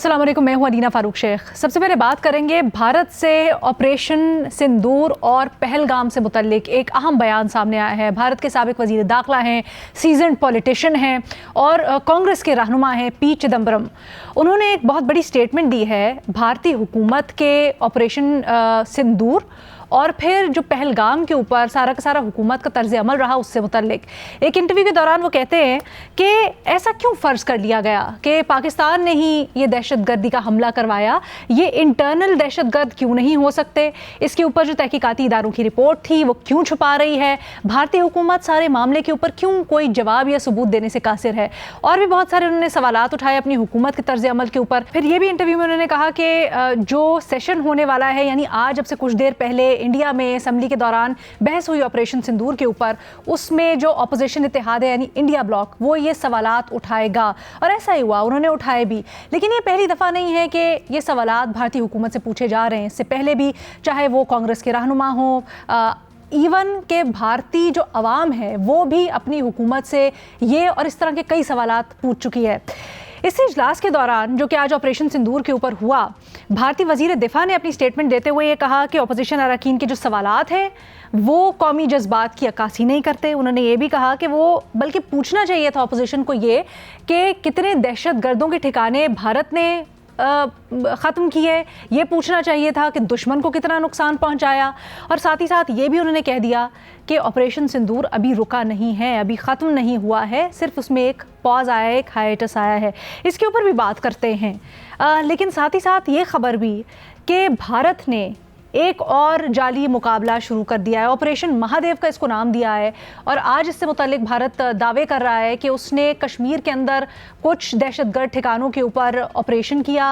अस्सलाम वालेकुम, मैं हूं अदीना फारूक शेख। सबसे पहले बात करेंगे भारत से ऑपरेशन सिंदूर और पहलगाम से मुतल्लिक एक अहम बयान सामने आया है। भारत के साबिक वज़ीर दाखिला हैं, सीजन्ड पॉलिटिशियन हैं और कांग्रेस के रहनुमा हैं पी चिदम्बरम। उन्होंने एक बहुत बड़ी स्टेटमेंट दी है भारतीय हुकूमत के ऑपरेशन सिंदूर और फिर जो पहलगाम के ऊपर सारा का सारा हुकूमत का तर्ज अमल रहा उससे मुतल्लिक। एक इंटरव्यू के दौरान वो कहते हैं कि ऐसा क्यों फ़र्ज़ कर लिया गया कि पाकिस्तान ने ही ये दहशतगर्दी का हमला करवाया, ये इंटरनल दहशतगर्द क्यों नहीं हो सकते, इसके ऊपर जो तहकीकाती इदारों की रिपोर्ट थी वो क्यों छुपा रही है, भारतीय हुकूमत सारे मामले के ऊपर क्यों कोई जवाब या सबूत देने से कासिर है। और भी बहुत सारे उन्होंने सवालात उठाए अपनी हुकूमत के तर्ज अमल के ऊपर। फिर ये भी इंटरव्यू में उन्होंने कहा कि जो सेशन होने वाला है, यानी आज अब से कुछ देर पहले इंडिया में असम्बली के दौरान बहस हुई ऑपरेशन सिंदूर के ऊपर, उसमें जो अपोजिशन इत्तेहाद है यानी इंडिया ब्लॉक वो ये सवालात उठाएगा। और ऐसा ही हुआ, उन्होंने उठाए भी। लेकिन ये पहली दफ़ा नहीं है कि ये सवालात भारतीय हुकूमत से पूछे जा रहे हैं। इससे पहले भी चाहे वो कांग्रेस के रहनुमा हो, इवन के भारतीय जो अवाम है वो भी अपनी हुकूमत से ये और इस तरह के कई सवालात पूछ चुकी है। इस इजलास के दौरान जो कि आज ऑपरेशन सिंदूर के ऊपर हुआ, भारतीय वजीर दिफा ने अपनी स्टेटमेंट देते हुए ये कहा कि अपोजिशन अरकान के जो सवालात हैं वो कौमी जज्बात की अक्कासी नहीं करते। उन्होंने ये भी कहा कि वो बल्कि पूछना चाहिए था अपोजिशन को ये कि कितने दहशत गर्दों के ठिकाने भारत ने ख़त्म किए, ये पूछना चाहिए था कि दुश्मन को कितना नुकसान पहुंचाया। और साथ ही साथ ये भी उन्होंने कह दिया कि ऑपरेशन सिंदूर अभी रुका नहीं है, अभी ख़त्म नहीं हुआ है, सिर्फ उसमें एक पॉज आया है, एक हाइटस आया है। इसके ऊपर भी बात करते हैं। लेकिन साथ ही साथ ये ख़बर भी कि भारत ने एक और जाली मुकाबला शुरू कर दिया है, ऑपरेशन महादेव का इसको नाम दिया है। और आज इससे मुतालिक भारत दावे कर रहा है कि उसने कश्मीर के अंदर कुछ दहशतगर्द ठिकानों के ऊपर ऑपरेशन किया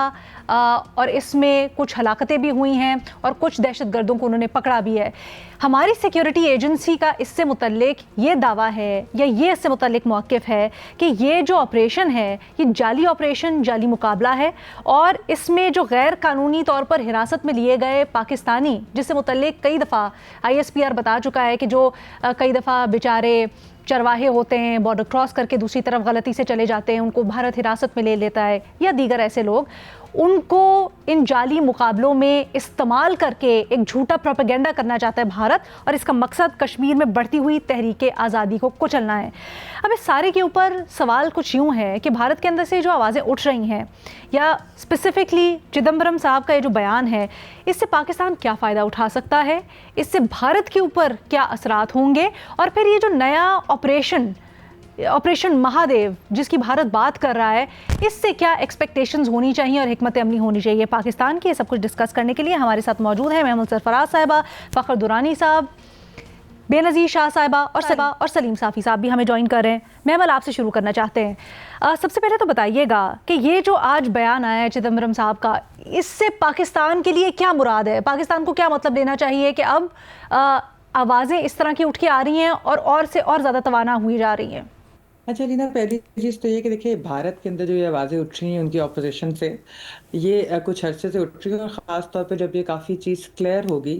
और इसमें कुछ हलाकतें भी हुई हैं और कुछ दहशतगर्दों को उन्होंने पकड़ा भी है। हमारी सिक्योरिटी एजेंसी का इससे मुतल्लिक ये दावा है या ये इससे मुतल्लिक मौक़िफ़ है कि ये जो ऑपरेशन है ये जाली ऑपरेशन, जाली मुकाबला है और इसमें जो गैर कानूनी तौर पर हिरासत में लिए गए पाकिस्तानी, जिससे मुतल्लिक कई दफ़ा ISPR बता चुका है कि जो कई दफ़ा बेचारे चरवाहे होते हैं, बॉर्डर क्रॉस करके दूसरी तरफ गलती से चले जाते हैं, उनको भारत हिरासत में ले लेता है या दीगर ऐसे लोग, उनको इन जाली मुकाबलों में इस्तेमाल करके एक झूठा प्रोपेगेंडा करना चाहता है भारत। और इसका मकसद कश्मीर में बढ़ती हुई तहरीक आज़ादी को कुचलना है। अब इस सारे के ऊपर सवाल कुछ यूँ है कि भारत के अंदर से जो आवाज़ें उठ रही हैं या स्पेसिफ़िकली चिदम्बरम साहब का ये जो बयान है, इससे पाकिस्तान क्या फ़ायदा उठा सकता है, इससे भारत के ऊपर क्या असरात होंगे, और फिर ये जो नया ऑपरेशन महादेव जिसकी भारत बात कर रहा है, इससे क्या एक्सपेक्टेशंस होनी चाहिए और हिकमत अमली होनी चाहिए पाकिस्तान की। ये सब कुछ डिस्कस करने के लिए हमारे साथ मौजूद है महमूद सरफराज साहिबा, फ़खर दुरानी साहब, बेनज़ीर शाह साहिबा और सलीम साफ़ी साहब भी हमें ज्वाइन कर रहे हैं। महमल, आपसे शुरू करना चाहते हैं। सबसे पहले तो बताइएगा कि ये जो आज बयान आया है चिदम्बरम साहब का, इससे पाकिस्तान के लिए क्या मुराद है, पाकिस्तान को क्या मतलब लेना चाहिए कि अब आवाज़ें इस तरह की उठ के आ रही हैं और से और ज़्यादा तवाना हुई जा रही हैं। अच्छा लीना, पहली चीज़ तो ये कि देखिए भारत के अंदर जो ये आवाज़ें उठ रही हैं उनकी ऑपोजिशन से, ये कुछ अरसे से उठ रही है और ख़ास तौर पे जब ये काफ़ी चीज़ क्लियर होगी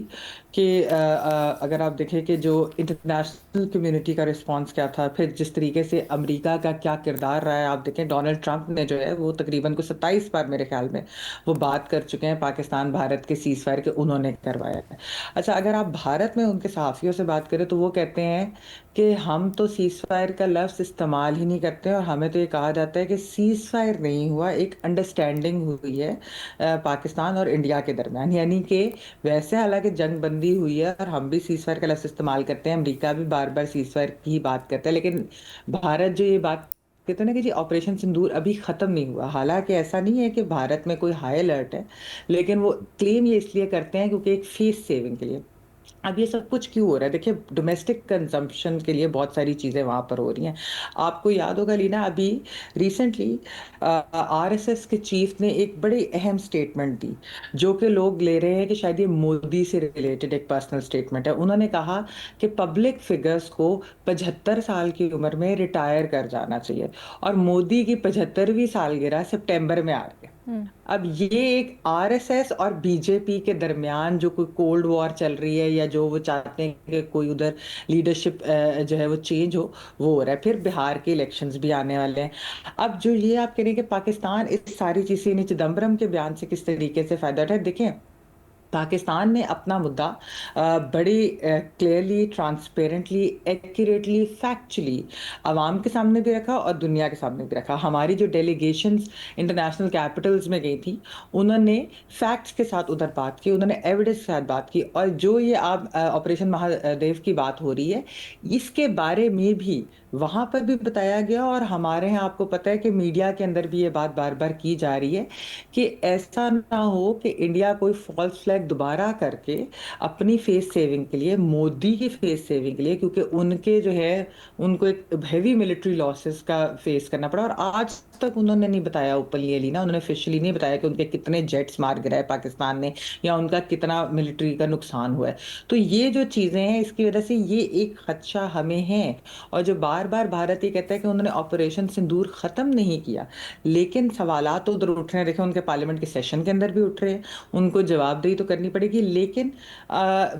कि अगर आप देखें कि जो इंटरनेशनल कम्युनिटी का रिस्पांस क्या था, फिर जिस तरीके से अमेरिका का क्या किरदार रहा है, आप देखें डोनाल्ड ट्रंप ने जो है वो तकरीबन को 27 बार मेरे ख्याल में वो बात कर चुके हैं पाकिस्तान भारत के सीज़ फायर के, उन्होंने करवाया है। अच्छा, अगर आप भारत में उनके सहाफ़ियों से बात करें तो वो कहते हैं कि हम तो सीज़ फायर का लफ्ज़ इस्तेमाल ही नहीं करते और हमें तो ये कहा जाता है कि सीज़ फायर नहीं हुआ, एक अंडरस्टैंडिंग हुई है पाकिस्तान और इंडिया के दरमियान। यानी कि वैसे हालांकि जंग बंदी हुई है और हम भी सीज़ फायर का लफ्ज़ इस्तेमाल करते हैं, अमेरिका भी बार बार सीज़ फायर की बात करता है, लेकिन भारत जो ये बात कहते हैं ना कि जी ऑपरेशन सिंदूर अभी ख़त्म नहीं हुआ, हालांकि ऐसा नहीं है कि भारत में कोई हाई अलर्ट है, लेकिन वो क्लेम ये इसलिए करते हैं क्योंकि एक फेस सेविंग के लिए। अब ये सब कुछ क्यों हो रहा है? देखिए डोमेस्टिक कंजम्पशन के लिए बहुत सारी चीज़ें वहाँ पर हो रही हैं। आपको याद होगा लीना, अभी रिसेंटली RSS के चीफ ने एक बड़ी अहम स्टेटमेंट दी जो कि लोग ले रहे हैं कि शायद ये मोदी से रिलेटेड एक पर्सनल स्टेटमेंट है। उन्होंने कहा कि पब्लिक फिगर्स को 75 साल की उम्र में रिटायर कर जाना चाहिए और मोदी की 75वीं सालगिरह सितंबर में आ रही है। अब ये एक आरएसएस और बीजेपी के दरमियान जो कोई कोल्ड वॉर चल रही है, या जो वो चाहते हैं कि कोई उधर लीडरशिप जो है वो चेंज हो रहा है। फिर बिहार के इलेक्शंस भी आने वाले हैं। अब जो ये आप कह रहे हैं कि पाकिस्तान इस सारी चीज से, चिदम्बरम के बयान से किस तरीके से फायदा उठाए, देखें पाकिस्तान ने अपना मुद्दा बड़ी क्लियरली, ट्रांसपेरेंटली, एक्यूरेटली, फैक्चुअली आवाम के सामने भी रखा और दुनिया के सामने भी रखा। हमारी जो डेलीगेशंस इंटरनेशनल कैपिटल्स में गई थी, उन्होंने फैक्ट्स के साथ उधर बात की, उन्होंने एविडेंस के साथ बात की। और जो ये आप ऑपरेशन महादेव की बात हो रही है, इसके बारे में भी वहां पर भी बताया गया। और हमारे यहाँ आपको पता है कि मीडिया के अंदर भी ये बात बार बार की जा रही है कि ऐसा ना हो कि इंडिया कोई फॉल्स फ्लैग दोबारा करके अपनी फेस सेविंग के लिए, मोदी की फेस सेविंग के लिए, क्योंकि उनके जो है उनको एक हैवी मिलिट्री लॉसेस का फेस करना पड़ा। और आज तक उन्होंने नहीं बताया ओपनली ना, उन्होंने ऑफिशियली नहीं बताया कि उनके कितने जेट्स मार गिराए पाकिस्तान ने, या उनका कितना मिलिट्री का नुकसान हुआ है। तो ये जो चीजें हैं, इसकी वजह से ये एक खदशा हमें है। और जो बार बार भारत ये कहता है कि उन्होंने ऑपरेशन सिंदूर खत्म नहीं किया, लेकिन सवालात तो उधर उठ रहे हैं। देखें, उनके पार्लियामेंट के सेशन के अंदर भी उठ रहे हैं, उनको जवाबदेही तो करनी पड़ेगी। लेकिन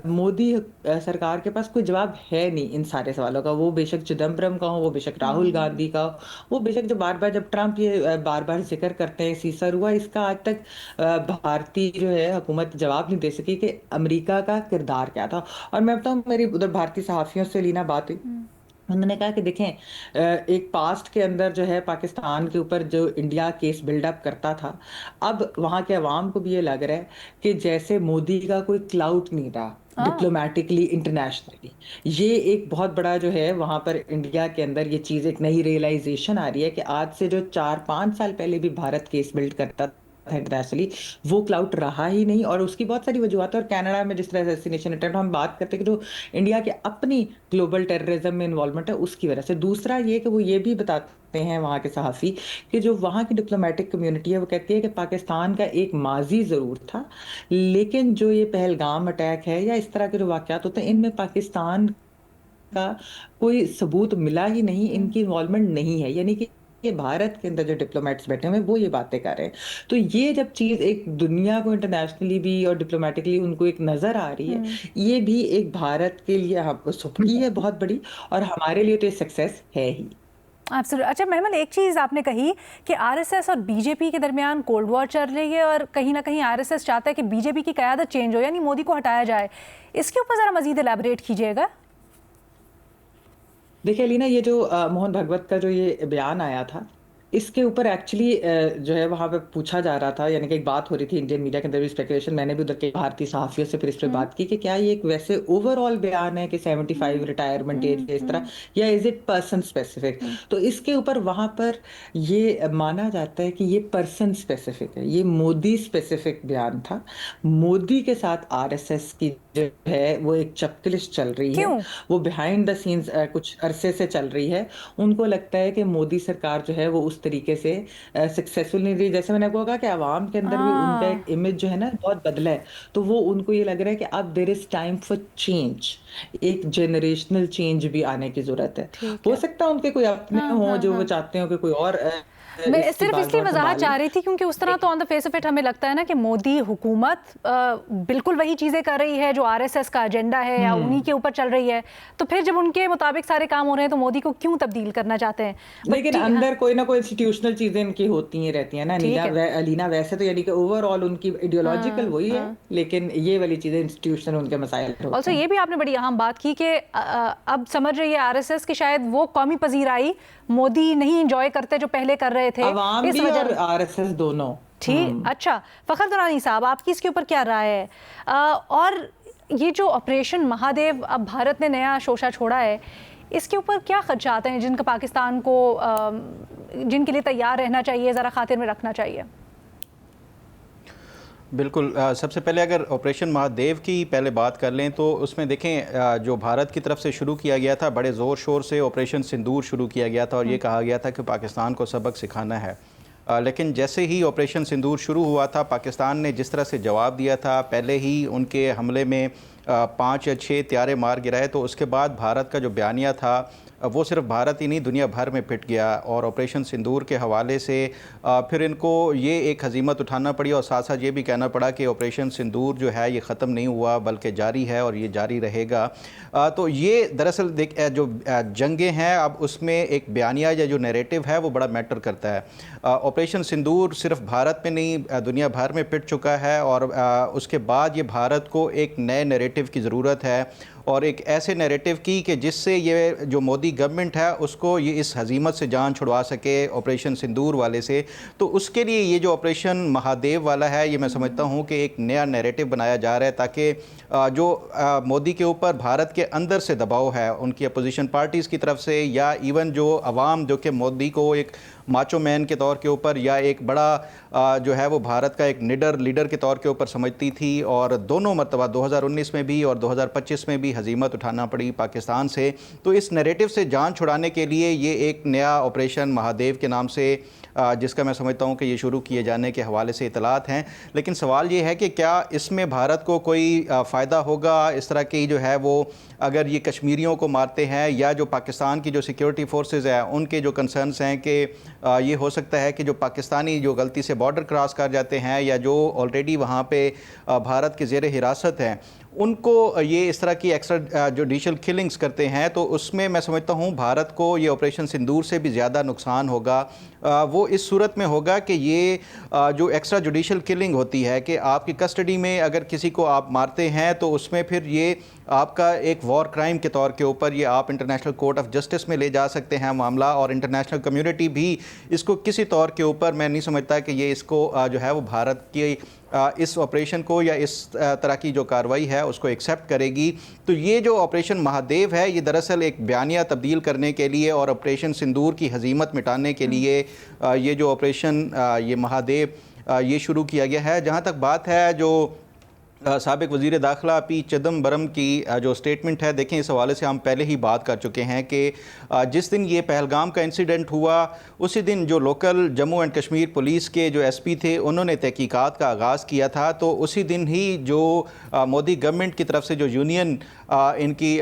मोदी सरकार के पास कोई जवाब है नहीं इन सारे सवालों का। वो बेशक चिदम्बरम का हो, वो बेशक राहुल गांधी का हो, वो बेशक जो बार बार, जब ट्रंप ये बार बार जिक्र करते हैं सीजर हुआ, इसका आज तक भारतीय जो है हुकूमत जवाब नहीं दे सकी कि अमेरिका का किरदार क्या था। और मैं बताऊं, मेरी उधर भारतीय सहाफियों से लीना बात हुई, उन्होंने कहा कि देखें, एक पास्ट के अंदर जो है पाकिस्तान के ऊपर जो इंडिया केस बिल्डअप करता था, अब वहाँ के अवाम को भी ये लग रहा है कि जैसे मोदी का कोई क्लाउड नहीं रहा डिप्लोमेटिकली, इंटरनेशनली। ये एक बहुत बड़ा जो है वहाँ पर इंडिया के अंदर ये चीज़, एक नई रियलाइजेशन आ रही है कि आज से जो 4-5 साल पहले भी भारत केस बिल्ड करता इंटरनेशनली, वो क्लाउड रहा ही नहीं। और उसकी बहुत सारी वजूहत है। और कनाडा में जिस तरह असैसिनेशन अटेम्प्ट हम बात करते हैं कि जो इंडिया के अपनी ग्लोबल टेररिज्म में इन्वॉल्वमेंट है, उसकी वजह से। दूसरा ये कि वो ये भी बताते हैं वहाँ के सहाफ़ी कि जो वहाँ की डिप्लोमेटिक कम्युनिटी है, वो कहती है कि पाकिस्तान का एक माजी ज़रूर था, लेकिन जो ये पहलगाम अटैक है या इस तरह के जो वाक़यात होते हैं, इनमें पाकिस्तान का कोई सबूत मिला ही नहीं, इनकी इन्वॉल्वमेंट नहीं है। यानी कि ये भारत के अंदर जो डिप्लोमेट्स बैठे हुए हैं, वो ये बातें कर रहे हैं। तो ये जब चीज एक दुनिया को इंटरनेशनली भी और डिप्लोमेटिकली उनको एक नजर आ रही है, ये भी एक भारत के लिए सुखी है बहुत बड़ी, और हमारे लिए तो ये सक्सेस है ही। एब्सोल्युटली। अच्छा महमल, एक चीज़ आपने कही कि आरएसएस और बीजेपी के दरमियान कोल्ड वॉर चल रही है, और कहीं ना कहीं आरएसएस चाहता है कि बीजेपी की क़यादत चेंज हो, यानी मोदी को हटाया जाए। इसके ऊपर ज़रा मज़ीद एलैबोरेट कीजिएगा। देखिए लीना, ये जो मोहन भगवत का जो ये बयान आया था, इसके ऊपर एक्चुअली जो है वहां पे पूछा जा रहा था, यानी कि एक बात हो रही थी इंडियन मीडिया के अंदर भी, स्पेकुलेशन, मैंने भी उधर के भारतीय सहाफियों से फिर इस पे बात की कि क्या ये एक वैसे ओवरऑल बयान है कि 75 रिटायरमेंट एज इस तरह, या इज इट पर्सन स्पेसिफिक। तो इसके ऊपर वहां पर ये माना जाता है कि ये पर्सन स्पेसिफिक है, ये मोदी स्पेसिफिक बयान था। मोदी के साथ आरएसएस की जो है वो एक चक्कलिश चल रही है, वो बिहाइंड द सीन्स कुछ अरसे से चल रही है। उनको लगता है कि मोदी सरकार जो है वो उस तरीके से सक्सेसफुल नहीं रही। जैसे मैंने कहा कि आवाम के अंदर भी उनका एक इमेज जो है ना बहुत बदला है, तो वो उनको ये लग रहा है कि अब there is time for change, एक जनरेशनल चेंज भी आने की जरूरत है। हो सकता है उनके कोई अपने हों जो वो चाहते हो कि कोई और मैं सिर्फ इसलिए वजाहत चाह रही थी क्योंकि उस तरह तो on the face of it हमें लगता है ना कि मोदी हुकूमत बिल्कुल वही चीज़ें कर रही है जो आरएसएस का एजेंडा है या उन्हीं के ऊपर चल रही है। तो फिर जब उनके मुताबिक सारे काम हो रहे हैं तो मोदी को क्यों तब्दील करना चाहते हैं? लेकिन अंदर कोई ना कोई इंस्टीट्यूशनल चीजें इनकी होती ही रहती है ना अलीना। वैसे तो यानी कि ओवरऑल उनकी आइडियोलॉजिकल वही है, लेकिन ये वाली चीजें इंस्टीट्यूशनल उनके मसाइल होते हैं। ऑल्सो ये भी आपने बड़ी अहम बात की कि अब समझ रही है आरएसएस की शायद वो कौमी पजीराई मोदी नहीं इंजॉय करते जो पहले कर रहे थे, अवाम भी और आरएसएस दोनों। ठीक। अच्छा फखर दुरानी साहब, आपकी इसके ऊपर क्या राय है? और ये जो ऑपरेशन महादेव अब भारत ने नया शोशा छोड़ा है, इसके ऊपर क्या खदशात हैं जिनका पाकिस्तान को जिनके लिए तैयार रहना चाहिए, ज़रा खातिर में रखना चाहिए? बिल्कुल। सबसे पहले अगर ऑपरेशन महादेव की पहले बात कर लें तो उसमें देखें जो भारत की तरफ से शुरू किया गया था, बड़े ज़ोर शोर से ऑपरेशन सिंदूर शुरू किया गया था और ये कहा गया था कि पाकिस्तान को सबक सिखाना है। लेकिन जैसे ही ऑपरेशन सिंदूर शुरू हुआ था, पाकिस्तान ने जिस तरह से जवाब दिया था, पहले ही उनके हमले में 5 या 6 त्यारे मार गिराए, तो उसके बाद भारत का जो बयानिया था वो सिर्फ भारत ही नहीं दुनिया भर में पिट गया। और ऑपरेशन सिंदूर के हवाले से फिर इनको ये एक हजीमत उठाना पड़ी और साथ साथ ये भी कहना पड़ा कि ऑपरेशन सिंदूर जो है ये ख़त्म नहीं हुआ बल्कि जारी है और ये जारी रहेगा। तो ये दरअसल जो जंगें हैं अब उसमें एक बयानिया या जो नैरेटिव है वो बड़ा मैटर करता है। ऑपरेशन सिंदूर सिर्फ भारत में नहीं दुनिया भर में पिट चुका है और उसके बाद ये भारत को एक नए नैरेटिव की ज़रूरत है और एक ऐसे नैरेटिव की कि जिससे ये जो मोदी गवर्नमेंट है उसको ये इस हजीमत से जान छुड़वा सके ऑपरेशन सिंदूर वाले से। तो उसके लिए ये जो ऑपरेशन महादेव वाला है ये मैं समझता हूँ कि एक नया नैरेटिव बनाया जा रहा है ताकि जो मोदी के ऊपर भारत के अंदर से दबाव है उनकी अपोजिशन पार्टीज़ की तरफ से या इवन जो अवाम जो कि मोदी को एक माचो मैन के तौर के ऊपर या एक बड़ा जो है वो भारत का एक निडर लीडर के तौर के ऊपर समझती थी और दोनों मरतबा 2019 में भी और 2025 में भी हजीमत उठाना पड़ी पाकिस्तान से। तो इस नैरेटिव से जान छुड़ाने के लिए ये एक नया ऑपरेशन महादेव के नाम से जिसका मैं समझता हूँ कि ये शुरू किए जाने के हवाले से इतलात हैं। लेकिन सवाल ये है कि क्या इसमें भारत को कोई फ़ायदा होगा? इस तरह की जो है वो अगर ये कश्मीरियों को मारते हैं या जो पाकिस्तान की जो सिक्योरिटी फोर्सेस हैं उनके जो कंसर्न्स हैं कि ये हो सकता है कि जो पाकिस्तानी जो गलती से बॉर्डर क्रॉस कर जाते हैं या जो ऑलरेडी वहाँ पे भारत के ज़ेर हिरासत हैं उनको ये इस तरह की एक्स्ट्रा जुडिशल किलिंग्स करते हैं, तो उसमें मैं समझता हूँ भारत को ये ऑपरेशन सिंदूर से भी ज़्यादा नुकसान होगा। वो इस सूरत में होगा कि ये जो एक्स्ट्रा जुडिशल किलिंग होती है कि आपकी कस्टडी में अगर किसी को आप मारते हैं तो उसमें फिर ये आपका एक वॉर क्राइम के तौर के ऊपर ये आप इंटरनेशनल कोर्ट ऑफ जस्टिस में ले जा सकते हैं मामला और इंटरनेशनल कम्युनिटी भी इसको किसी तौर के ऊपर मैं नहीं समझता कि ये इसको जो है वो भारत की इस ऑपरेशन को या इस तरह की जो कार्रवाई है उसको एक्सेप्ट करेगी। तो ये जो ऑपरेशन महादेव है ये दरअसल एक बयानिया तब्दील करने के लिए और ऑपरेशन सिंदूर की हजीमत मिटाने के लिए ये जो ऑपरेशन ये महादेव ये शुरू किया गया है। जहाँ तक बात है जो साबिक वज़ीर दाखिला पी चिदम्बरम की जो स्टेटमेंट है, देखें इस हवाले से हम पहले ही बात कर चुके हैं कि जिस दिन ये पहलगाम का इंसिडेंट हुआ उसी दिन जो local Jammu and Kashmir police के जो एसपी थे उन्होंने तहकीकात का आगाज़ किया था। तो उसी दिन ही जो मोदी गवर्नमेंट की तरफ से जो यूनियन इनकी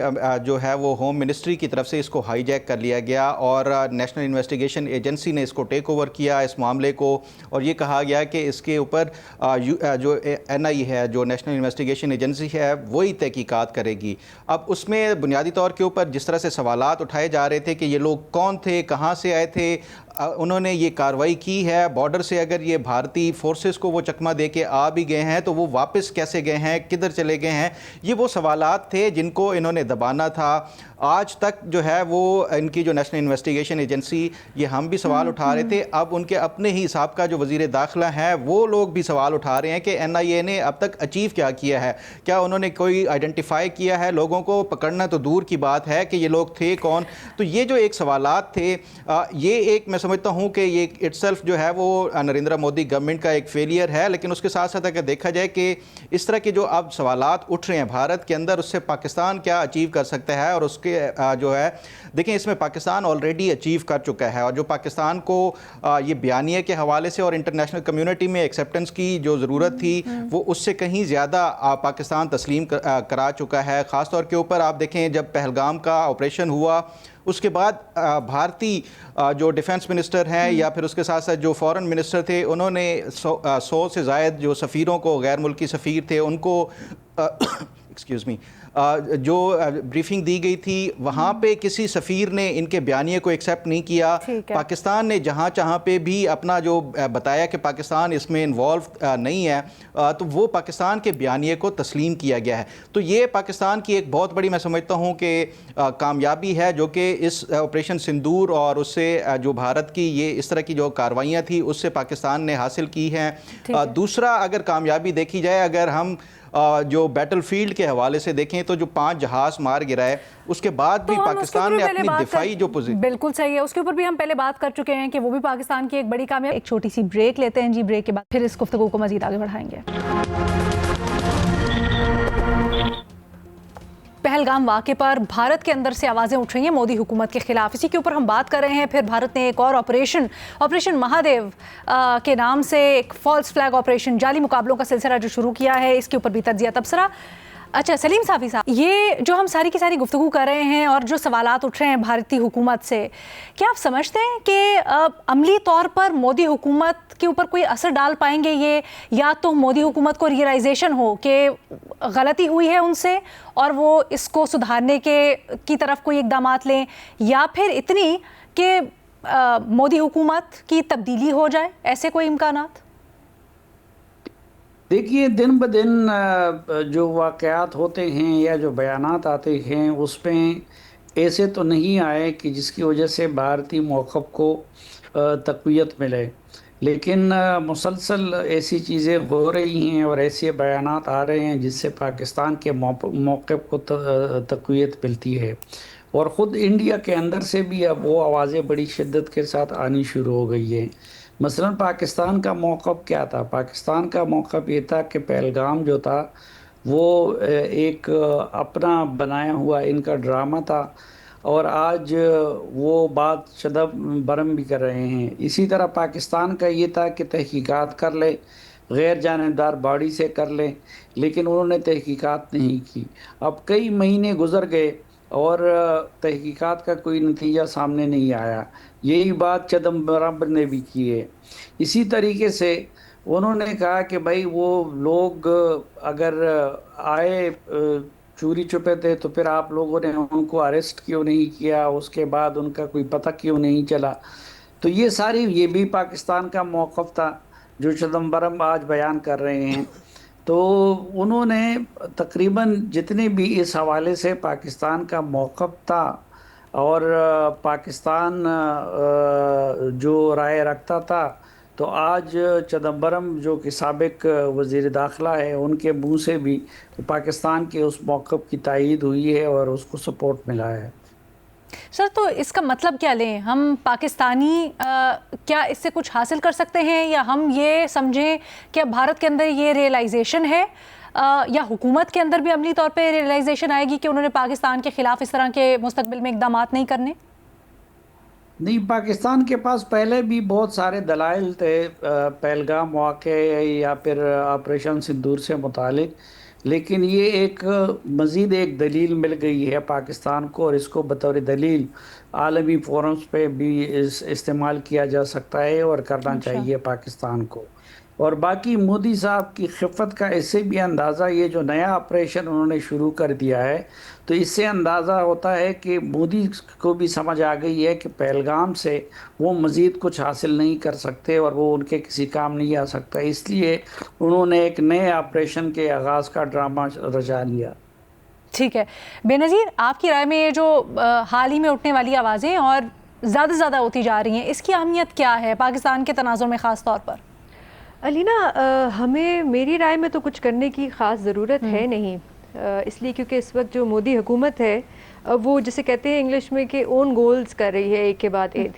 जो है वो होम मिनिस्ट्री की तरफ से इसको हाईजैक कर लिया गया और नेशनल इन्वेस्टिगेशन एजेंसी ने इसको टेक ओवर किया इस मामले को और ये कहा गया कि इसके ऊपर जो NI है जो नेशनल इन्वेस्टिगेशन एजेंसी है वही तहकीकात करेगी। अब उसमें बुनियादी तौर के ऊपर जिस तरह से सवालात उठाए जा रहे थे कि ये लोग कौन थे, कहाँ से आए थे, उन्होंने ये कार्रवाई की है बॉर्डर से, अगर ये भारतीय फोर्सेस को वो चकमा दे के आ भी गए हैं तो वो वापस कैसे गए हैं, किधर चले गए हैं, ये वो सवालात थे जिनको इन्होंने दबाना था। आज तक जो है वो इनकी जो नेशनल इन्वेस्टिगेशन एजेंसी ये हम भी सवाल उठा रहे थे, अब उनके अपने ही साहब जो वज़ीर दाखिला है वो लोग भी सवाल उठा रहे हैं कि NIA ने अब तक अचीव क्या किया है, क्या उन्होंने कोई आइडेंटिफाई किया है, लोगों को पकड़ना तो दूर की बात है कि ये लोग थे कौन। तो ये जो एक सवालात थे ये एक मैं समझता हूँ कि ये इटसेल्फ जो है वो नरेंद्र मोदी गवर्नमेंट का एक फेलियर है। लेकिन उसके साथ साथ अगर देखा जाए कि इस तरह के जो अब सवालात उठ रहे हैं भारत के अंदर उससे पाकिस्तान क्या अचीव कर सकता है और उसके जो है देखें इसमें पाकिस्तान ऑलरेडी अचीव कर चुका है और जो पाकिस्तान को ये बयानिया के हवाले से और इंटरनेशनल कम्युनिटी में एक्सेप्टेंस की जो ज़रूरत थी वो उससे कहीं ज़्यादा पाकिस्तान तस्लीम करा चुका है। ख़ास तौर के ऊपर आप देखें जब पहलगाम का ऑपरेशन हुआ उसके बाद भारतीय जो डिफेंस मिनिस्टर हैं या फिर उसके साथ साथ जो फॉरेन मिनिस्टर थे उन्होंने 100 से ज़ायद जो सफ़ीरों को गैर मुल्की सफ़ीर थे उनको एक्सक्यूज़ मी जो ब्रीफिंग दी गई थी वहाँ पे किसी सफ़ीर ने इनके बयानिए को एक्सेप्ट नहीं किया। पाकिस्तान ने जहाँ जहाँ पे भी अपना जो बताया कि पाकिस्तान इसमें इन्वॉल्व नहीं है तो वो पाकिस्तान के बयानिए को तस्लीम किया गया है। तो ये पाकिस्तान की एक बहुत बड़ी मैं समझता हूँ कि कामयाबी है जो कि इस ऑपरेशन सिंदूर और उससे जो भारत की ये इस तरह की जो कार्रवाइयाँ थी उससे पाकिस्तान ने हासिल की हैं। दूसरा अगर कामयाबी देखी जाए अगर हम जो बैटलफील्ड के हवाले से देखें तो जो 5 जहाज मार गिराए उसके बाद भी पाकिस्तान ने अपनी दिफाई जो पोजीशन बिल्कुल सही है उसके ऊपर भी हम पहले बात कर चुके हैं कि वो भी पाकिस्तान की एक बड़ी कामयाबी। एक छोटी सी ब्रेक लेते हैं जी, ब्रेक के बाद फिर इस गुफ्तगू को मजीद आगे बढ़ाएंगे। पहलगाम वाक़े पर भारत के अंदर से आवाज़ें उठ रही हैं मोदी हुकूमत के खिलाफ, इसी के ऊपर हम बात कर रहे हैं। फिर भारत ने एक और ऑपरेशन महादेव के नाम से एक फॉल्स फ्लैग ऑपरेशन, जाली मुकाबलों का सिलसिला जो शुरू किया है, इसके ऊपर भी तज्जिया तबसरा। अच्छा सलीम साफी साहब, ये जो हम सारी की सारी गुफ्तगू कर रहे हैं और जो सवालात उठ रहे हैं भारतीय हुकूमत से, क्या आप समझते हैं कि अमली तौर पर मोदी हुकूमत के ऊपर कोई असर डाल पाएंगे ये, या तो मोदी हुकूमत को रियलाइजेशन हो कि गलती हुई है उनसे और वो इसको सुधारने की तरफ कोई इकदामात लें, या फिर इतनी कि मोदी हुकूमत की तब्दीली हो जाए, ऐसे कोई इम्कानात? देखिए, दिन ब दिन जो वाक़यात होते हैं या जो बयानात आते हैं उसमें ऐसे तो नहीं आए कि जिसकी वजह से भारतीय मौक़िफ़ को तक़वियत मिले, लेकिन मुसलसल ऐसी चीज़ें हो रही हैं और ऐसे बयानात आ रहे हैं जिससे पाकिस्तान के मौक़िफ़ को तक़वियत मिलती है। और ख़ुद इंडिया के अंदर से भी अब वो आवाज़ें बड़ी शिद्दत के साथ आनी शुरू हो गई हैं। मसलन पाकिस्तान का मौक़िफ़ क्या था? पाकिस्तान का मौक़िफ़ ये था कि पहलगाम जो था वो एक अपना बनाया हुआ इनका ड्रामा था, और आज वो बात शदब-बरम भी कर रहे हैं। इसी तरह पाकिस्तान का ये था कि तहकीकात कर ले, गैर जानिबदार बॉडी से कर लें, लेकिन उन्होंने तहकीकात नहीं की। अब कई महीने गुज़र गए और तहकीकात का कोई नतीजा सामने नहीं आया। यही बात चिदंबरम ने भी की है। इसी तरीके से उन्होंने कहा कि भाई वो लोग अगर आए चोरी छुपे थे तो फिर आप लोगों ने उनको अरेस्ट क्यों नहीं किया, उसके बाद उनका कोई पता क्यों नहीं चला। तो ये भी पाकिस्तान का मौक़िफ़ था जो चिदंबरम आज बयान कर रहे हैं। तो उन्होंने तकरीबन जितने भी इस हवाले से पाकिस्तान का मौक़िफ़ था और पाकिस्तान जो राय रखता था, तो आज चिदंबरम जो कि साबिक वज़ीर दाखिला है, उनके मुंह से भी पाकिस्तान के उस मौक़िफ़ की तायीद हुई है और उसको सपोर्ट मिला है। सर, तो इसका मतलब क्या लें हम? पाकिस्तानी क्या इससे कुछ हासिल कर सकते हैं, या हम ये समझें कि भारत के अंदर ये रियलाइजेशन है, या हुकूमत के अंदर भी अमली तौर पे रियलाइजेशन आएगी कि उन्होंने पाकिस्तान के ख़िलाफ़ इस तरह के मुस्तकबिल में इक़दामात नहीं करने? नहीं, पाकिस्तान के पास पहले भी बहुत सारे दलाइल थे पहलगाम वाक़े या फिर ऑपरेशन सिंदूर से मुतालिक, लेकिन ये एक मज़ीद एक दलील मिल गई है पाकिस्तान को, और इसको बतौर दलील आलमी फोरम्स पे भी इस्तेमाल किया जा सकता है और करना चाहिए पाकिस्तान को। और बाकी मोदी साहब की खिफ़त का इससे भी अंदाज़ा, ये जो नया ऑपरेशन उन्होंने शुरू कर दिया है, तो इससे अंदाज़ा होता है कि मोदी को भी समझ आ गई है कि पहलगाम से वो मज़ीद कुछ हासिल नहीं कर सकते और वो उनके किसी काम नहीं आ सकता, इसलिए उन्होंने एक नए ऑपरेशन के आगाज़ का ड्रामा रचा लिया। ठीक है बेनज़ीर, आपकी राय में ये जो हाल ही में उठने वाली आवाज़ें और ज़्यादा से ज़्यादा होती जा रही हैं, इसकी अहमियत क्या है पाकिस्तान के तनाज़ुर में ख़ास तौर पर? अलीना, हमें मेरी राय में तो कुछ करने की ख़ास ज़रूरत है नहीं, इसलिए क्योंकि इस वक्त जो मोदी हुकूमत है वो जिसे कहते हैं इंग्लिश में कि ओन गोल्स कर रही है एक के बाद एक।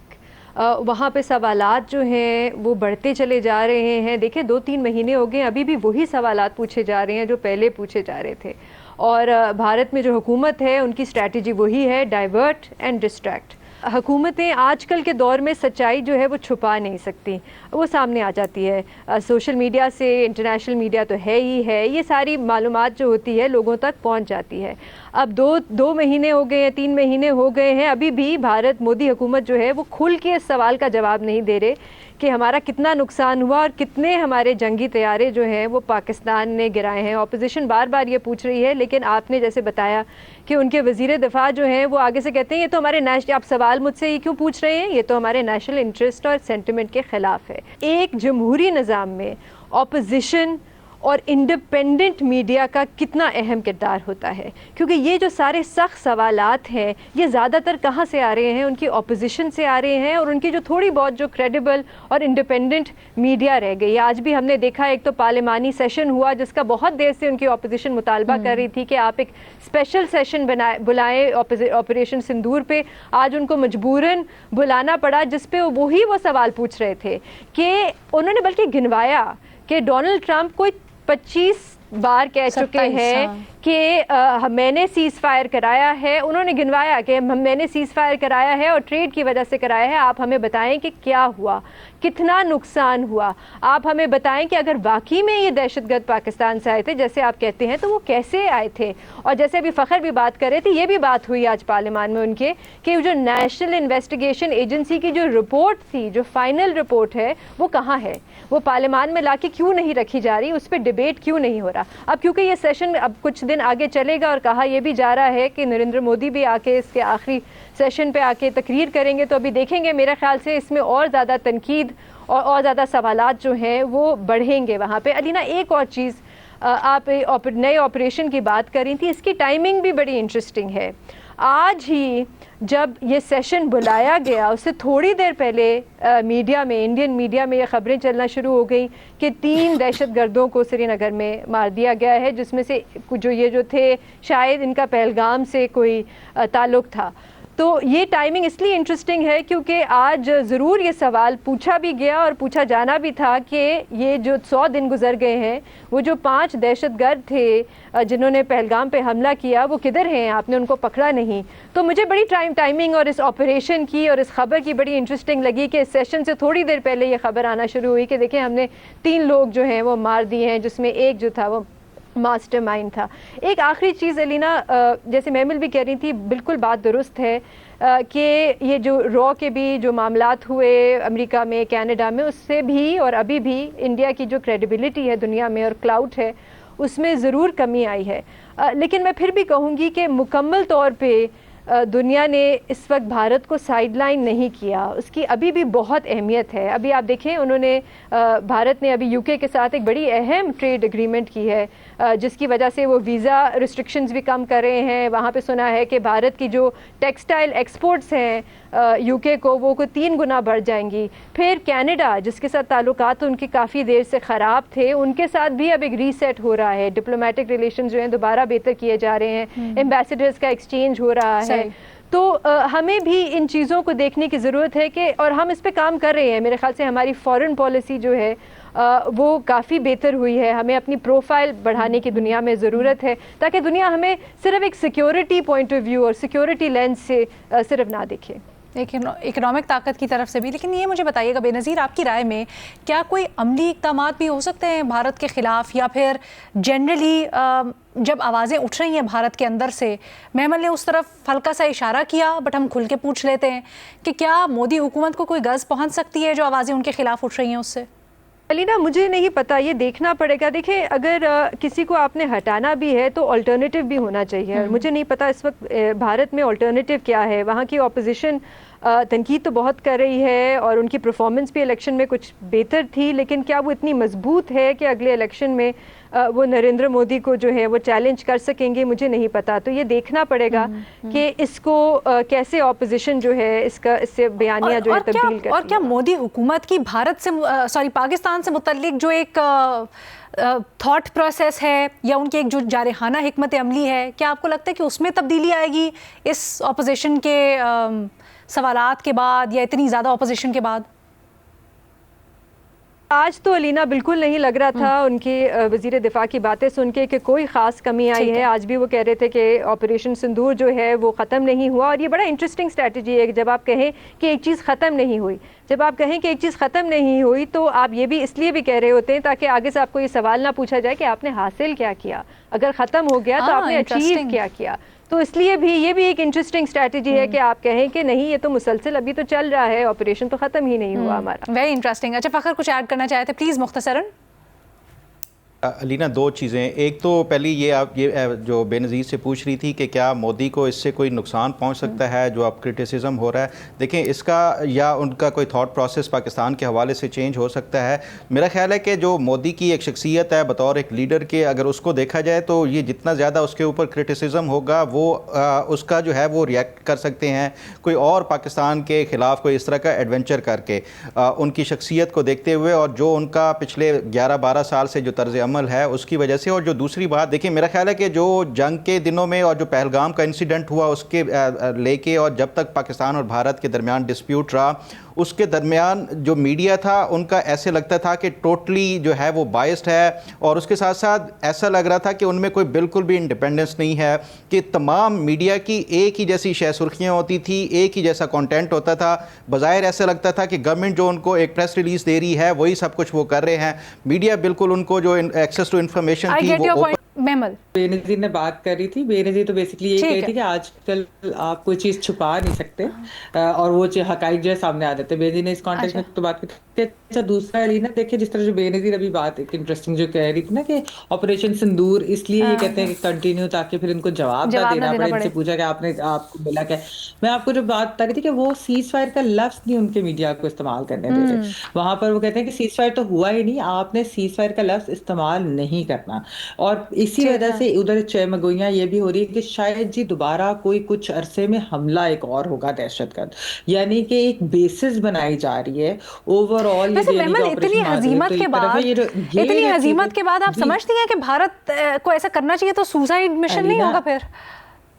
वहाँ पे सवालात जो हैं वो बढ़ते चले जा रहे हैं। देखिए 2-3 महीने हो गए, अभी भी वही सवालात पूछे जा रहे हैं जो पहले पूछे जा रहे थे। और भारत में जो हुकूमत है उनकी स्ट्रैटेजी वही है, डाइवर्ट एंड डिस्ट्रैक्ट। हुकूमतें आजकल के दौर में सच्चाई जो है वो छुपा नहीं सकती, वो सामने आ जाती है। सोशल मीडिया से, इंटरनेशनल मीडिया तो है ही है, ये सारी मालूमात जो होती है लोगों तक पहुंच जाती है। अब दो महीने हो गए हैं, 3 महीने हो गए हैं, अभी भी भारत मोदी हुकूमत जो है वो खुल के इस सवाल का जवाब नहीं दे रहे कि हमारा कितना नुकसान हुआ और कितने हमारे जंगी तैयारे जो हैं वो पाकिस्तान ने गिराए हैं। ऑपोजिशन बार बार ये पूछ रही है, लेकिन आपने जैसे बताया कि उनके वज़ीर दिफा जो हैं वो आगे से कहते हैं ये तो हमारे आप सवाल मुझसे ये क्यों पूछ रहे हैं, ये तो हमारे नेशनल इंटरेस्ट और सेंटिमेंट के ख़िलाफ़ है। एक जमहूरी निज़ाम में ऑपोजिशन और इंडिपेंडेंट मीडिया का कितना अहम किरदार होता है, क्योंकि ये जो सारे सख्त सवालात हैं ये ज़्यादातर कहाँ से आ रहे हैं, उनकी ऑपोजिशन से आ रहे हैं, और उनकी जो थोड़ी बहुत जो क्रेडिबल और इंडिपेंडेंट मीडिया रह गई। आज भी हमने देखा एक तो पार्लिमानी सेशन हुआ जिसका बहुत देर से उनकी ऑपोजिशन मुतालबा कर रही थी कि आप एक स्पेशल सेशन बुलाएं ऑपरेशन सिंदूर पे। आज उनको मजबूरन बुलाना पड़ा, जिस पे वही वो सवाल पूछ रहे थे कि उन्होंने बल्कि गिनवाया कि डोनाल्ड ट्रंप कोई 25 बार कह चुके हैं कि मैंने सीज़ फायर कराया है, उन्होंने गिनवाया कि मैंने सीज़ फायर कराया है और ट्रेड की वजह से कराया है, आप हमें बताएं कि क्या हुआ, कितना नुकसान हुआ, आप हमें बताएं कि अगर वाकई में ये दहशतगर्द पाकिस्तान से आए थे जैसे आप कहते हैं तो वो कैसे आए थे। और जैसे अभी फ़खर भी बात कर रहे थे, ये भी बात हुई आज पार्लियामान में उनके कि जो नेशनल इन्वेस्टिगेशन एजेंसी की जो रिपोर्ट थी, जो फाइनल रिपोर्ट है, वो कहाँ है, वो पार्लियामान में लाके क्यों नहीं रखी जा रही, उस पर डिबेट क्यों नहीं हो रहा। अब क्योंकि ये सेशन अब कुछ दिन आगे चलेगा और कहा यह भी जा रहा है कि नरेंद्र मोदी भी आके इसके आखिरी सेशन पे आके तकरीर करेंगे, तो अभी देखेंगे, मेरे ख्याल से इसमें और ज़्यादा तनकीद और ज़्यादा सवालात जो हैं वो बढ़ेंगे वहाँ पे। अलीना, एक और चीज़, आप नए ऑपरेशन की बात कर रही थी, इसकी टाइमिंग भी बड़ी इंटरेस्टिंग है। आज ही जब ये सेशन बुलाया गया उससे थोड़ी देर पहले मीडिया में, इंडियन मीडिया में ये खबरें चलना शुरू हो गई कि 3 दहशतगर्दों को श्रीनगर में मार दिया गया है, जिसमें से जो थे शायद इनका पहलगाम से कोई ताल्लुक़ था। तो ये टाइमिंग इसलिए इंटरेस्टिंग है क्योंकि आज ज़रूर ये सवाल पूछा भी गया और पूछा जाना भी था कि ये जो 100 दिन गुजर गए हैं, वो जो 5 दहशतगर्द थे जिन्होंने पहलगाम पे हमला किया, वो किधर हैं, आपने उनको पकड़ा नहीं। तो मुझे बड़ी टाइमिंग और इस ऑपरेशन की और इस खबर की बड़ी इंटरेस्टिंग लगी कि इस सेशन से थोड़ी देर पहले ये खबर आना शुरू हुई कि देखें हमने 3 लोग जो हैं वो मार दिए हैं, जिसमें एक जो था वो मास्टरमाइंड था। एक आखिरी चीज़ अलीना, जैसे महमिल भी कह रही थी, बिल्कुल बात दुरुस्त है कि ये जो रॉ के भी जो मामलात हुए अमेरिका में, कनाडा में, उससे भी और अभी भी इंडिया की जो क्रेडिबिलिटी है दुनिया में और क्लाउट है उसमें ज़रूर कमी आई है। लेकिन मैं फिर भी कहूँगी कि मुकम्मल तौर पे दुनिया ने इस वक्त भारत को साइडलाइन नहीं किया, उसकी अभी भी बहुत अहमियत है। अभी आप देखें, उन्होंने भारत ने अभी यूके के साथ एक बड़ी अहम ट्रेड एग्रीमेंट की है, जिसकी वजह से वो वीज़ा रिस्ट्रिक्शंस भी कम कर रहे हैं। वहाँ पे सुना है कि भारत की जो टेक्सटाइल एक्सपोर्ट्स हैं यूके को, वो 3 गुना बढ़ जाएंगी। फिर कनाडा, जिसके साथ ताल्लुकात उनके काफ़ी देर से ख़राब थे, उनके साथ भी अब एक रीसेट हो रहा है, डिप्लोमेटिक रिलेशन जो हैं दोबारा बेहतर किए जा रहे हैं, एम्बेसडर्स का एक्सचेंज हो रहा है। तो हमें भी इन चीज़ों को देखने की ज़रूरत है कि, और हम इस पे काम कर रहे हैं। मेरे ख्याल से हमारी फॉरेन पॉलिसी जो है वो काफ़ी बेहतर हुई है। हमें अपनी प्रोफाइल बढ़ाने की दुनिया में ज़रूरत है, ताकि दुनिया हमें सिर्फ एक सिक्योरिटी पॉइंट ऑफ व्यू और सिक्योरिटी लेंस से सिर्फ ना देखे, एक इकोनॉमिक ताकत की तरफ से भी। लेकिन ये मुझे बताइएगा बेनज़ीर, आपकी राय में क्या कोई अमली इक़दाम भी हो सकते हैं भारत के ख़िलाफ़, या फिर जनरली जब आवाज़ें उठ रही हैं भारत के अंदर से, महमल ने उस तरफ हल्का सा इशारा किया, बट हम खुल के पूछ लेते हैं कि क्या मोदी हुकूमत को कोई गज़ पहुँच सकती है जो आवाज़ें उनके ख़िलाफ़ उठ रही हैं उससे? अलीना, मुझे नहीं पता, ये देखना पड़ेगा। देखिए, अगर किसी को आपने हटाना भी है तो अल्टरनेटिव भी होना चाहिए। मुझे नहीं पता इस वक्त भारत में अल्टरनेटिव क्या है। वहाँ की ऑपोजिशन तनकीद तो बहुत कर रही है और उनकी परफॉर्मेंस भी इलेक्शन में कुछ बेहतर थी, लेकिन क्या वो इतनी मजबूत है कि अगले इलेक्शन में वो नरेंद्र मोदी को जो है वो चैलेंज कर सकेंगे, मुझे नहीं पता। तो ये देखना पड़ेगा कि इसको कैसे ऑपोजिशन जो है इससे बयानिया जो है तब्दील करती है। और क्या मोदी हुकूमत की भारत से पाकिस्तान से मुतल्लिक जो एक थॉट प्रोसेस है या उनकी एक जो जारहाना हिकमत अमली है, क्या आपको लगता है कि उसमें तब्दीली आएगी इस ऑपोजिशन के सवालात के बाद, या इतनी ज़्यादा ऑपोजिशन के बाद? आज तो अलीना बिल्कुल नहीं लग रहा था उनके वज़ीर दिफा की बातें सुन के कि कोई ख़ास कमी आई है। आज भी वो कह रहे थे कि ऑपरेशन सिंदूर जो है वो ख़त्म नहीं हुआ, और ये बड़ा इंटरेस्टिंग स्ट्रैटेजी है कि जब आप कहें कि एक चीज़ ख़त्म नहीं हुई, जब आप कहें कि एक चीज़ ख़त्म नहीं हुई, तो आप ये भी इसलिए भी कह रहे होते हैं ताकि आगे से आपको ये सवाल ना पूछा जाए कि आपने हासिल क्या किया। अगर ख़त्म हो गया तो आपने अचीव क्या किया। तो इसलिए भी ये भी एक इंटरेस्टिंग स्ट्रैटेजी है कि आप कहें कि नहीं, ये तो मुसलसल अभी तो चल रहा है, ऑपरेशन तो ख़त्म ही नहीं हुआ हमारा। Very interesting. अच्छा फ़खर, कुछ ऐड करना चाहते प्लीज़ मुख्तसरन? अलीना, 2 चीज़ें। एक तो पहली ये जो बेनज़ीर से पूछ रही थी कि क्या मोदी को इससे कोई नुकसान पहुंच सकता है, जो अब क्रिटिसिज्म हो रहा है। देखें, इसका या उनका कोई थॉट प्रोसेस पाकिस्तान के हवाले से चेंज हो सकता है। मेरा ख्याल है कि जो मोदी की एक शख्सियत है बतौर एक लीडर के, अगर उसको देखा जाए तो ये जितना ज़्यादा उसके ऊपर क्रिटिसिज्म होगा वो उसका जो है वो रिएक्ट कर सकते हैं कोई और पाकिस्तान के ख़िलाफ़ कोई इस तरह का एडवेंचर करके, उनकी शख्सियत को देखते हुए और जो उनका पिछले 11-12 साल से जो तर्ज़ अमल है उसकी वजह से। और जो दूसरी बात, देखिए, मेरा ख्याल है कि जो जंग के दिनों में और जो पहलगाम का इंसिडेंट हुआ उसके लेके, और जब तक पाकिस्तान और भारत के दरमियान डिस्प्यूट रहा, उसके दरमियान जो मीडिया था उनका ऐसे लगता था कि टोटली जो है वो बायस्ड है, और उसके साथ साथ ऐसा लग रहा था कि उनमें कोई बिल्कुल भी इंडिपेंडेंस नहीं है, कि तमाम मीडिया की एक ही जैसी शय सुर्खियाँ होती थी, एक ही जैसा कंटेंट होता था। बज़ाहिर ऐसा लगता था कि गवर्नमेंट जो उनको एक प्रेस रिलीज़ दे रही है वही सब कुछ वो कर रहे हैं। मीडिया बिल्कुल उनको जो एक्सेस टू इन्फॉर्मेशन थी वो मेमल बेनजीर ने बात करी थी। बेनजीर तो बेसिकली ये कही थी कि आजकल आप कोई चीज छुपा नहीं सकते और वो हकाइक जो है सामने आ जाते हैं। बेनजीर ने इस कॉन्टेक्स्ट में तो बात की थी। अच्छा, दूसरा अलीना देखिए, जिस तरह जो बेनजीर अभी बात एक इंटरेस्टिंग जो कह रही थी ना कि ऑपरेशन सिंदूर इसलिए ये कहते हैं कि कंटिन्यू, ताकि फिर इनको जवाब ना देना पड़े। इनसे पूछा कि आपको मिला क्या। मैं आपको जो बात बता रही थी कि वो सीज फायर का लफ्ज नहीं उनके मीडिया को इस्तेमाल करने दे रहे। वहां पर वो कहते हैं कि सीज फायर तो हुआ ही नहीं, आपने सीज फायर का लफ्ज इस्तेमाल नहीं करना। और इसी वजह से उधर चेमगोइयां ये भी हो रही है कि शायद जी दोबारा कोई कुछ अरसे में हमला एक और होगा दहशतगर्द, यानी कि एक बेसिस बनाई जा रही है ओवरऑल। इतनी हजीमत के बाद आप समझती हैं कि भारत को ऐसा करना चाहिए तो सुसाइड मिशन नहीं होगा फिर?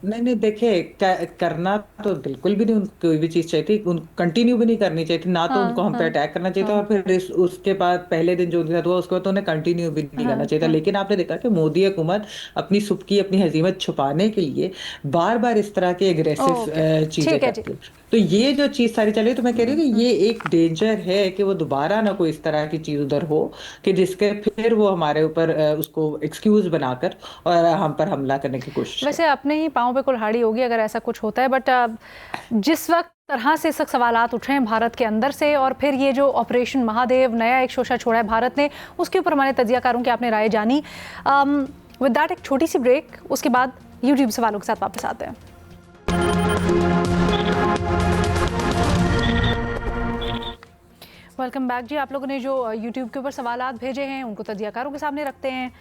नहीं देखिए, करना तो बिल्कुल भी नहीं, कोई भी चीज चाहिए थी कंटिन्यू भी नहीं करनी चाहिए थी ना। तो उनको हम पे अटैक करना चाहिए था, और फिर उसके बाद पहले दिन जो उनके साथ हुआ उसके बाद तो उन्हें कंटिन्यू भी नहीं करना चाहिए था। लेकिन आपने देखा कि मोदी हुकूमत अपनी सुबकी अपनी हजीमत छुपाने के लिए बार बार इस तरह के एग्रेसिव चीजें करती है। तो ये जो चीज सारी चल रही है, तो मैं कह रही हूँ कि ये एक डेंजर है कि वो दोबारा ना कोई इस तरह की चीज उधर हो कि जिसके फिर वो हमारे ऊपर उसको एक्सक्यूज बनाकर और हम पर हमला करने की कोशिश। वैसे अपने ही पाँव पे कुल्हाड़ी होगी अगर ऐसा कुछ होता है। बट जिस वक्त तरह से इस सवालात उठ रहे हैं भारत के अंदर से, और फिर ये जो ऑपरेशन महादेव नया एक शोशा छोड़ा है भारत ने, उसके ऊपर हमारे तजियाकारों की आपने राय जानी। विद दैट एक छोटी सी ब्रेक, उसके बाद यूट्यूब सवालों के साथ वापस आते हैं। वेलकम बैक जी। आप लोगों ने जो यूट्यूब के ऊपर सवालात भेजे हैं उनको तजियाकारों के सामने रखते हैं।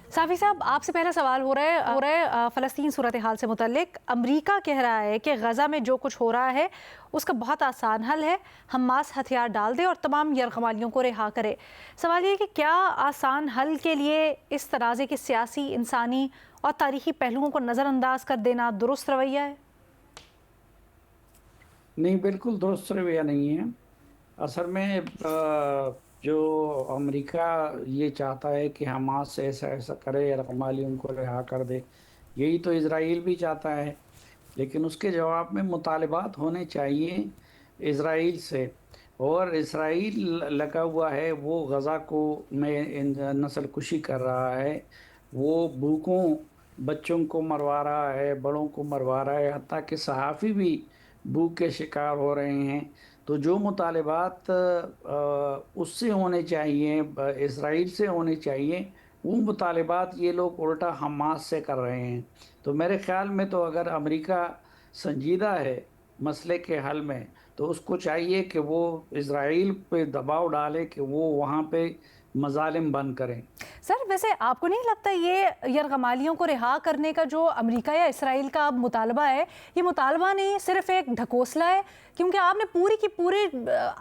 साफी साहब, आपसे पहला सवाल हो रहा है फ़लस्तीन सूरत हाल से मुतल्लिक। अमरीका कह रहा है कि गज़ा में जो कुछ हो रहा है उसका बहुत आसान हल है, हमास हथियार डाल दे और तमाम यरग़मालियों को रिहा करे। सवाल ये है कि क्या आसान हल के लिए इस तनाज़े के सियासी, इंसानी और तारीख़ी पहलुओं को नज़रअंदाज कर देना दुरुस्त रवैया है? नहीं, बिल्कुल दुरुस्त रवैया नहीं है। असल में जो अमेरिका ये चाहता है कि हमास से ऐसा ऐसा करे, यरग़मालियों को रिहा कर दे, यही तो इज़राइल भी चाहता है। लेकिन उसके जवाब में मुतालबात होने चाहिए इज़राइल से, और इज़राइल लगा हुआ है वो गज़ा को में नस्ल कुशी कर रहा है, वो भूखों बच्चों को मरवा रहा है, बड़ों को मरवा रहा है, हत्ता कि सहाफ़ी भी भूख के शिकार हो रहे हैं। तो जो मुतालबात उससे होने चाहिए, इज़राइल से होने चाहिए, वो मुतालबात ये लोग उल्टा हमास से कर रहे हैं। तो मेरे ख़्याल में तो अगर अमेरिका संजीदा है मसले के हल में, तो उसको चाहिए कि वो इज़राइल पे दबाव डाले कि वो वहाँ पे मज़ालिम बंद करें। सर, वैसे आपको नहीं लगता ये यरग़मालियों को रिहा करने का जो अमेरिका या इसराइल का मुतालबा है, ये मुतालबा नहीं सिर्फ एक ढकोसला है? क्योंकि आपने पूरी की पूरी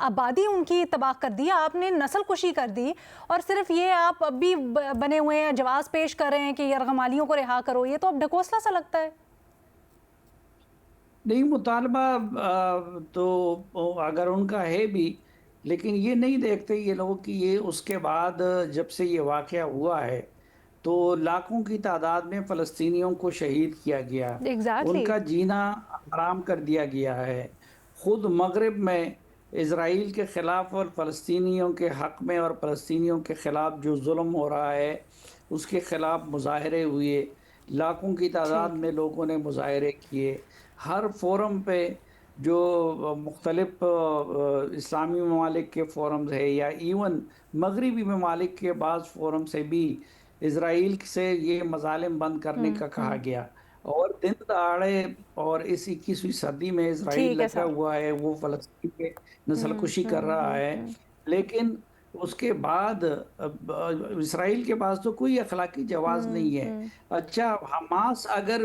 आबादी उनकी तबाह कर दी, आपने नस्ल कुशी कर दी, और सिर्फ ये आप अब भी बने हुए हैं, जवाब पेश कर रहे हैं कि यरग़मालियों को रिहा करो। ये तो अब ढकोसला सा लगता है। नहीं, मुतालबा तो अगर उनका है भी, लेकिन ये नहीं देखते ये लोग कि ये उसके बाद जब से ये वाक़या हुआ है तो लाखों की तादाद में फ़लस्तीनियों को शहीद किया गया, उनका जीना हराम कर दिया गया है। ख़ुद मगरिब में इज़राइल के ख़िलाफ़ और फ़लस्तीनियों के हक़ में और फ़लस्तीनियों के ख़िलाफ़ जो जुल्म हो रहा है उसके ख़िलाफ़ मुज़ाहरे हुए, लाखों की तादाद में लोगों ने मुज़ाहरे किए। हर फोरम पे जो मुख्तलिफ इस्लामी ममालिक के फोरम्स है या इवन मगरिबी ममालिक के बाज़ फोरम से भी इज़राइल से ये मज़ालिम बंद करने का कहा गया, और दिन दहाड़े और इस 21वीं सदी में इज़राइल लगा हुआ है वो फ़लस्तीन पे नस्ल कुशी कर रहा है। लेकिन उसके बाद इज़राइल के पास तो कोई अखलाकी जवाज़ नहीं है। अच्छा, हमास अगर